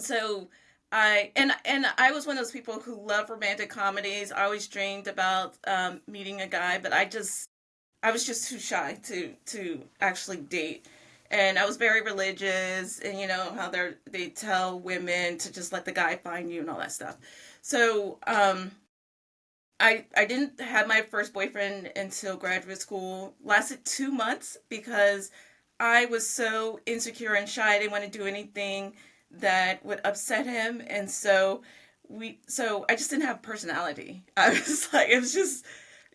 so I was one of those people who love romantic comedies. I always dreamed about meeting a guy, but I was just too shy to actually date. And I was very religious, and you know how they tell women to just let the guy find you and all that stuff. So I didn't have my first boyfriend until graduate school. Lasted 2 months because I was so insecure and shy. I didn't want to do anything that would upset him, and so I just didn't have personality. I was like, it was just,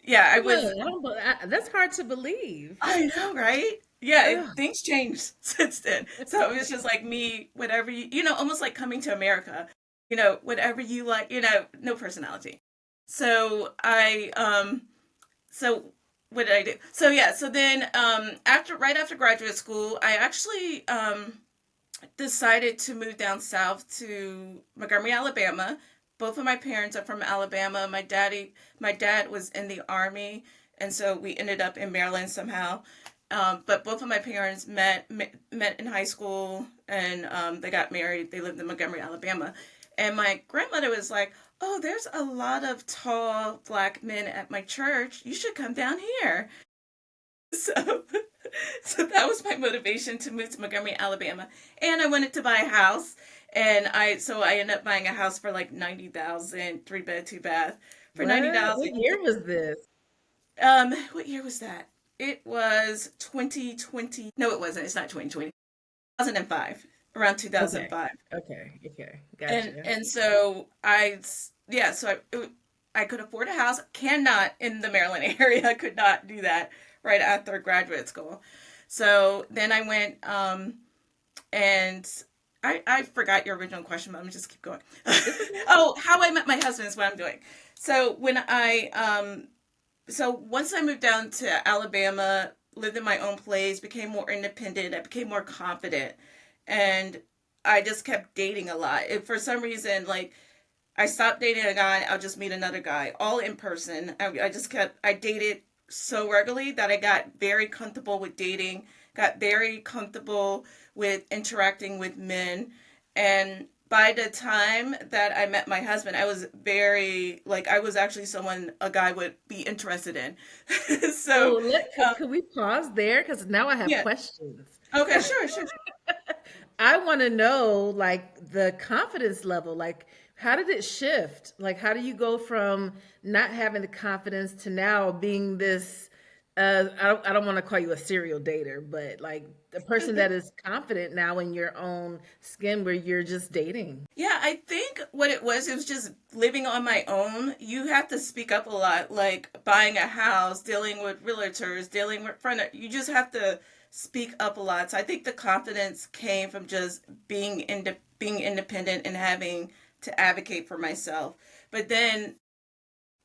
yeah, I Ugh, was. that's hard to believe. I know, right? Yeah, Ugh. things changed since then. So it was just like me, whatever you know, almost like coming to America. You know, whatever you like, you know, no personality. So so what did I do? So yeah, so then right after graduate school, I actually decided to move down south to Montgomery, Alabama. Both of my parents are from Alabama. My dad was in the army, and so we ended up in Maryland somehow. But both of my parents met in high school, and they got married. They lived in Montgomery, Alabama, and my grandmother was like, "Oh, there's a lot of tall black men at my church. You should come down here." So, so that was my motivation to move to Montgomery, Alabama. And I wanted to buy a house. And I ended up buying a house for like 90,000, 3 bed, 2 bath for What? 90,000. What year was this? What year was that? It was 2020. No, it wasn't. It's not 2020. 2005. Around Okay. 2005. Okay. Okay. And Gotcha. and so I yeah, so I could afford a house. Cannot in the Maryland area. I could not do that right after graduate school. So then I went and I forgot your original question, but I'm just keep going. It's okay. Oh, how I met my husband is what I'm doing. So so once I moved down to Alabama, lived in my own place, became more independent, I became more confident, and I just kept dating a lot. If for some reason, like I stopped dating a guy, I'll just meet another guy, all in person. I dated so regularly that I got very comfortable with dating, got very comfortable with interacting with men. And by the time that I met my husband, I was I was actually someone a guy would be interested in. So, So could we pause there? Because now I have yeah. questions. Okay, sure, sure. I want to know like the confidence level. Like, how did it shift? Like, how do you go from not having the confidence to now being this? I don't want to call you a serial dater, but like the person that is confident now in your own skin, where you're just dating. Yeah, I think what it was just living on my own. You have to speak up a lot, like buying a house, dealing with realtors, dealing with you just have to speak up a lot. So I think the confidence came from just being independent and having to advocate for myself. But then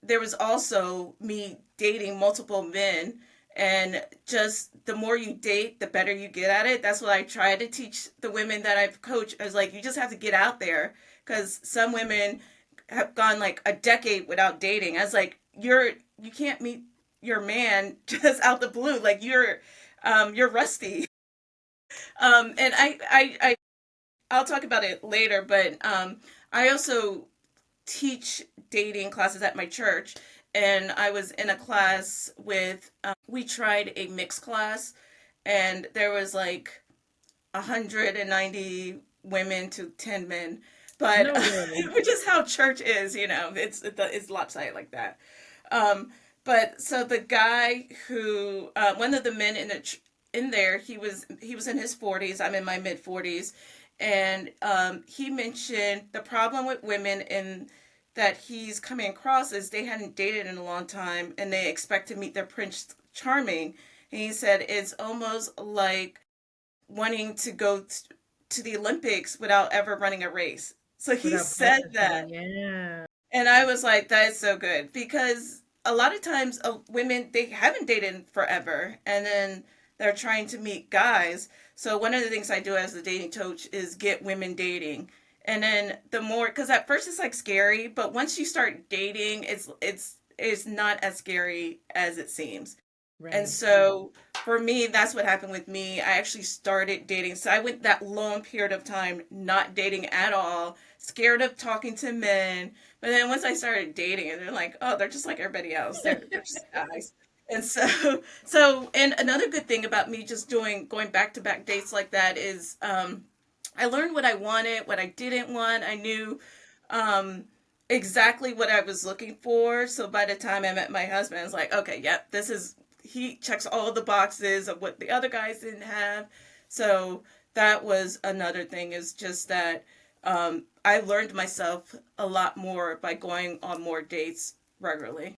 there was also me dating multiple men, and just the more you date the better you get at it. That's what I try to teach the women that I've coached. I was like, you just have to get out there, because some women have gone like a decade without dating. I was like, you can't meet your man just out the blue, like you're rusty. And I'll talk about it later, but I also teach dating classes at my church, and I was in a class with we tried a mixed class, and there was like 190 women to 10 men, but No way. which is how church is, you know, it's lopsided like that. um but so the guy who one of the men in there, he was in his 40s, I'm in my mid 40s, and he mentioned the problem with women in that he's coming across is they hadn't dated in a long time and they expect to meet their prince charming. And he said it's almost like wanting to go to the Olympics without ever running a race. So he Without said practicing, that, yeah. and I was like, that is so good, because a lot of times women, they haven't dated forever, and then they're trying to meet guys. So one of the things I do as a dating coach is get women dating. And then the more, because at first it's like scary, but once you start dating, it's not as scary as it seems. And Right. so for me, that's what happened with me. I actually started dating. So I went that long period of time not dating at all, scared of talking to men. But then once I started dating, and they're like, oh, they're just like everybody else. They're just guys. And so and another good thing about me just doing going back to back dates like that is I learned what I wanted, what I didn't want. I knew um exactly what I was looking for. So by the time I met my husband, I was like, okay, yep, this is he checks all the boxes of what the other guys didn't have. So that was another thing is just that I learned myself a lot more by going on more dates regularly.